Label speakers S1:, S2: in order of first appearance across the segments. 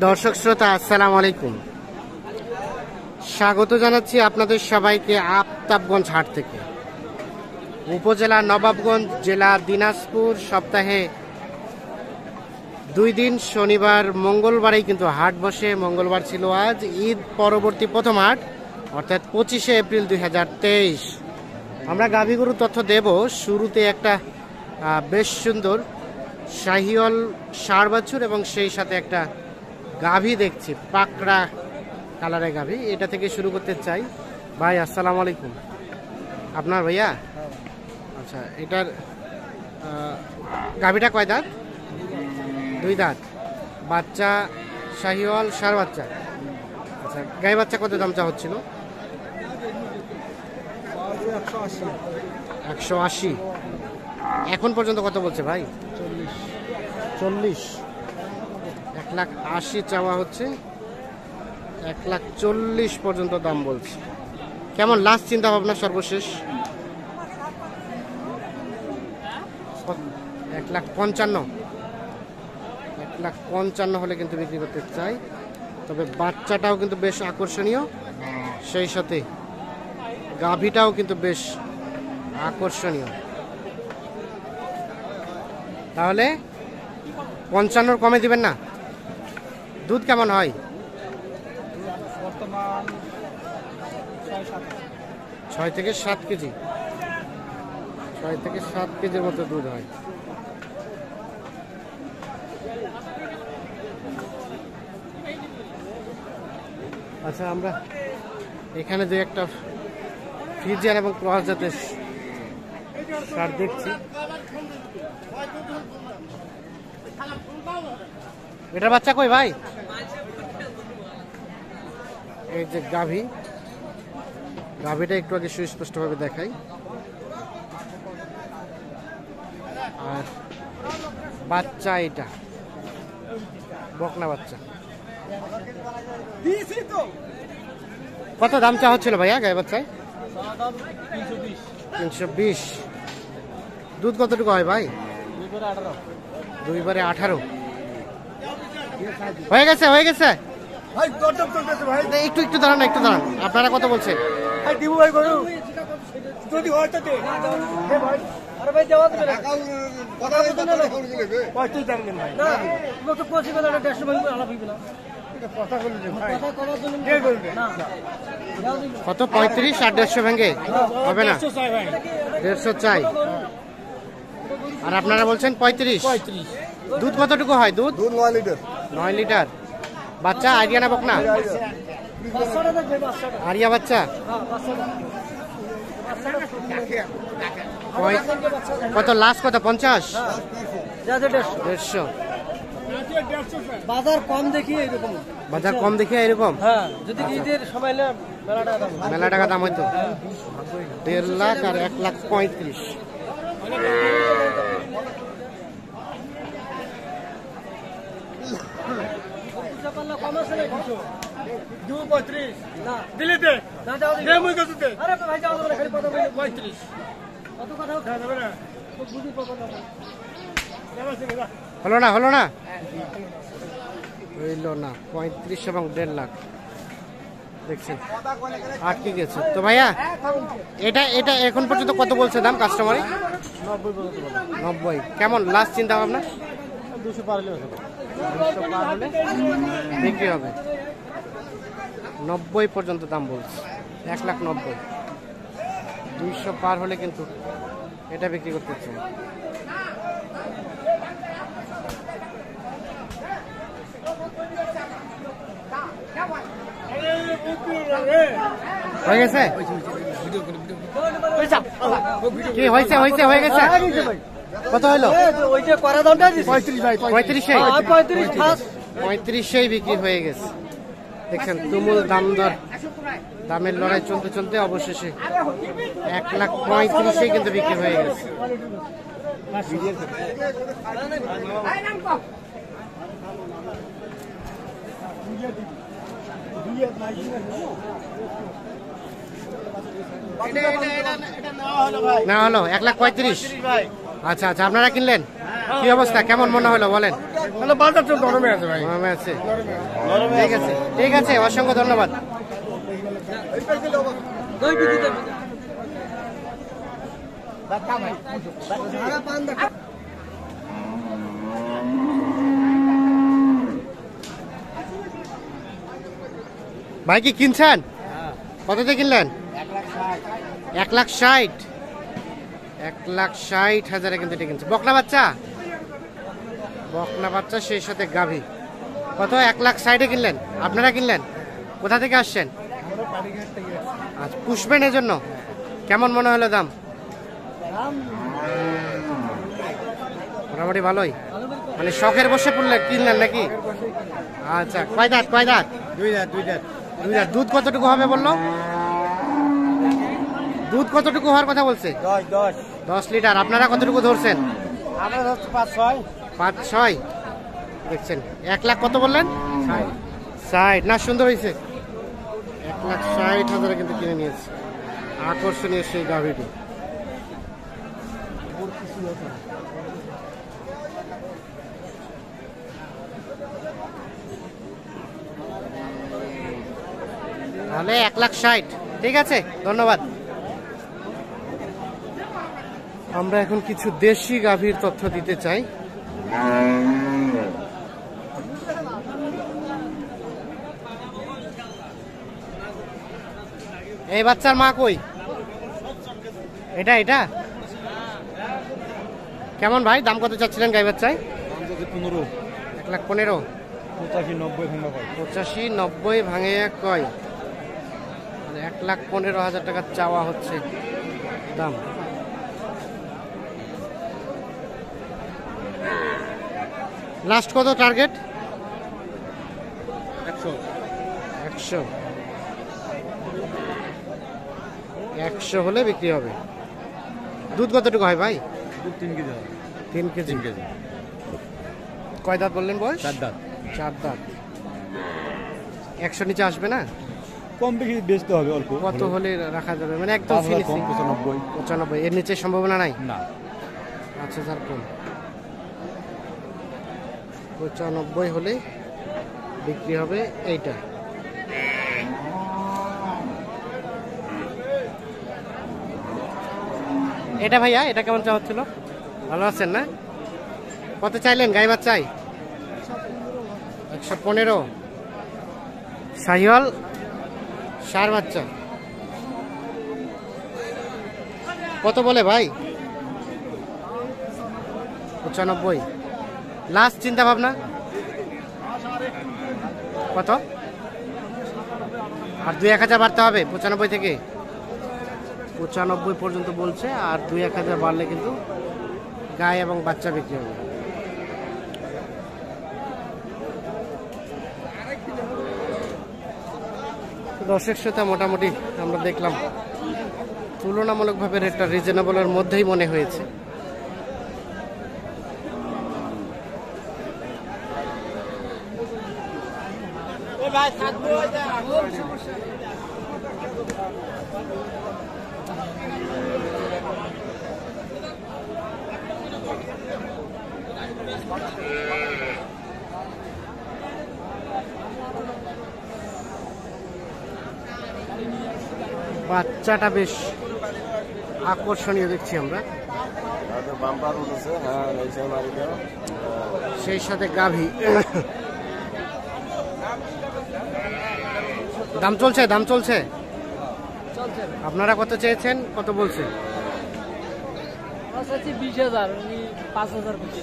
S1: দর্শক শ্রোতা আসসালামু আলাইকুম, স্বাগত জানাচ্ছি আপনাদের সবাইকে আফতাবগঞ্জ হাট থেকে। উপজেলা নবাবগঞ্জ, জেলা দিনাজপুর। সপ্তাহে 2 দিন, শনিবার মঙ্গলবারেই কিন্তু হাট বসে। মঙ্গলবার ছিল আজ, ঈদ পরবর্তী প্রথম হাট, অর্থাৎ 25শে এপ্রিল 2023। আমরা গাভী গরুর তথ্য দেব। শুরুতে একটা বেশ সুন্দর শাহিওয়াল ষাঁড় বাছুর এবং সেই সাথে একটা গাভী দেখছি, পাকড়া কালারের গাভী। এটা থেকে শুরু করতে চাই। ভাই আসসালামু আলাইকুম। আপনার ভাইয়া? আচ্ছা, এটার গাভীটা কয় দাঁত? 2 দাঁত। বাচ্চা শাহিওয়াল ষাঁড় বাচ্চা। আচ্ছা, গাই বাচ্চা কত দাম চা হচ্ছিল? 180। এখন পর্যন্ত কত বলছে ভাই? 40। 1,80,000 চাওয়া হচ্ছে, 1,40,000 পর্যন্ত দাম বলছে। কেমন লাস্ট চিন্তা ভাবনা সর্বশেষ? 1,55,000। 1,55,000 হলে কিন্তু বিক্রি করতে চাই। তবে বাচ্চাটাও কিন্তু বেশ আকর্ষণীয়, সেই সাথে গাভীটাও কিন্তু বেশ আকর্ষণীয়। তাহলে 55 কমে দিবেন না? দুধ কেমন হয়? 6 থেকে 7 কেজি। 6 থেকে 7 কেজির মতো দুধ হয়। আচ্ছা, আমরা এখানে যে একটা ফ্রিজিয়ান এবং ক্রস জাতের ষাঁড় দেখছি। এটার বাচ্চা কই ভাই? এই যে গাভীটা একটু আগে সুস্পষ্টভাবে দেখাই। আর বাচ্চা এটা বকনা বাচ্চা। কত দাম চা হচ্ছিল ভাইয়া গায়ে বাচ্চায়? 320। দুধ কতটুকু হয় ভাই? 2 বারে 18। হয়ে গেছে। একটু দাঁড়ান, আপনারা কত বলছেন? কত? 35 আর 150 ভেঙে হবে না? 150 চাই। আর আপনারা বলছেন 35। দুধ কতটুকু হয়? দুধ 9 লিটার। বাচ্চা আরিয়া না বকনা? আরিয়া বাচ্চা। কত লাস্ট? কত? 50? 150।
S2: বাজার কম দেখিয়ে এরকম।
S1: বাজার কম দেখিয়ে এরকম?
S2: হ্যাঁ, যদি ঈদের সময়
S1: মেলা টাকা দাম হয়তো। 1.5 লাখ আর 1,35,000। হলো না? হইল না। 35 এবং 1.5 লাখ দেখছেন, আটকে গেছে তো ভাইয়া। এটা এখন পর্যন্ত কত বলছে দাম কাস্টমারে? 90। কেমন লাস্ট চিন্তা ভাবনা? 200 পার হলে বিক্রি হবে। 90 পর্যন্ত দাম বলছে, 1,90,000। 200 পার হলে কিন্তু এটা বিক্রি করতে চাই। হয়ে গেছে? কি হয়েছে? হয়ে গেছে। কত হলো? 35 বিক্রি হয়ে গেছে। দেখছেন, তুমুল দামের লড়াই চলতে অবশেষে 1,35,000 কিন্তু বিক্রি হয়ে গেছে। না হলো 1,35,000। আচ্ছা, আপনারা কিনলেন? কি অবস্থা, কেমন মনে হলো বলেন?
S2: মানে বাজার তো গরমে আছে ভাই।
S1: গরমে আছে, ঠিক আছে ঠিক আছে, অসংখ্য ধন্যবাদ। ভাই কি কিনছেন? কততে কিনলেন? 1,60,000, 1,60,000 কিন্তু এটা কিনছে। বকনা বাচ্চা, বকনা বাচ্চা সেই সাথে গাভী। কত? 1,60,000 কিনলেন? আপনারা কিনলেন? কোথা থেকে আসছেন? আচ্ছা, পুষবেন এই জন্য? কেমন মনে হলো দাম? মোটামুটি ভালোই, মানে শখের বসে পড়লে কিনলেন নাকি? আচ্ছা, কয় দাঁত কয় দাঁত?
S2: দুই দাঁত দুই দাঁত।
S1: দুই দাঁত। দুধ কতটুকু হবে বললো? দুধ কতটুকু হওয়ার কথা বলছে? 10 লিটার। আপনারা কতটুকু ধরছেন?
S2: আমরা হচ্ছে 5-6।
S1: 5-6 দেখছেন। 1 লাখ কত বললেন? 60 না, সুন্দর হয়েছে। 1,60,000 কিন্তু কিনে নিয়েছে। আকর্ষণীয় সেই গাভীটি। তাহলে 1,60,000, ঠিক আছে, ধন্যবাদ। আমরা এখন কিছু দেশি গাভীর তথ্য দিতে চাই। এই বাচ্চার মা কই? এটা এটা কেমন ভাই, দাম কত চাচ্ছিলেন গাই বাচ্চায়? 1,15,000। 85-90 ভাঙে কয়? 1,15,000 টাকা চাওয়া হচ্ছে দাম। লাস্ট কত টার্গেট? 100 হলে বিক্রি হবে। দুধ কতটুকু হয় ভাই? 3 কেজি। কয় দাঁত বললেন বয়স?
S2: 4 দাঁত।
S1: 4 দাঁত। 100 নিচে আসবে না?
S2: কম বেশি বেচতে হবে অল্প।
S1: কত হলে রাখা যাবে, মানে একদম ফিনিশিং? 95। এর নিচে সম্ভাবনা নাই?
S2: না।
S1: 5,000 কম। 95 হলে বিক্রি হবে এইটা। এটা ভাইয়া, এটা কেমন চাওয়া হচ্ছিল? ভালো আছেন না? কত চাইলেন গাই বাচ্চাই? 115। শাহিওয়াল সার বাচ্চা কত বলে ভাই? 95। লাস্ট চিন্তা ভাবনা কত? আর 2-1,000 বাড়তে হবে 95 থেকে? 95 পর্যন্ত বলছে, আর 2-1,000 বাড়লে কিন্তু গায়ে এবং বাচ্চা বিক্রি হবে। দর্শক শ্রোতা, মোটামুটি আমরা দেখলাম তুলনামূলকভাবে রেটটা রিজনেবলের মধ্যেই মনে হয়েছে। বাচ্চাটা বেশ আকর্ষণীয় দেখছি আমরা, সেই সাথে গাভী। দাম চলছে, দাম চলছে। আপনারা কত চেয়েছেন, কত বলছে?
S2: 20,000,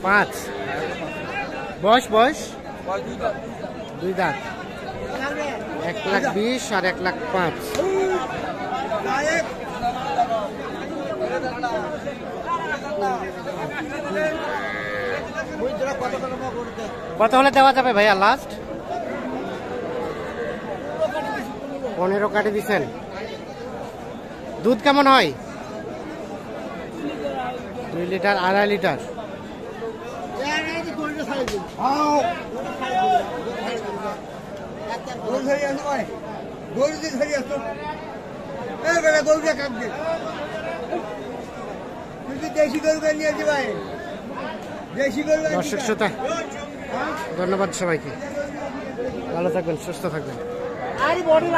S1: 5। বয়স বয়স 2 দাঁত। 1,20,000 আর 1,05,000। কত হলে দেওয়া যাবে ভাইয়া লাস্ট? 15 কাটে দিচ্ছেন। দুধ কেমন হয়? 2 লিটার 2.5 লিটার।
S2: দেশি গরু নিয়ে আসি ভাই।
S1: দর্শক শ্রোতা, ধন্যবাদ সবাইকে। ভালো থাকবেন, সুস্থ থাকবেন।
S2: বড়ি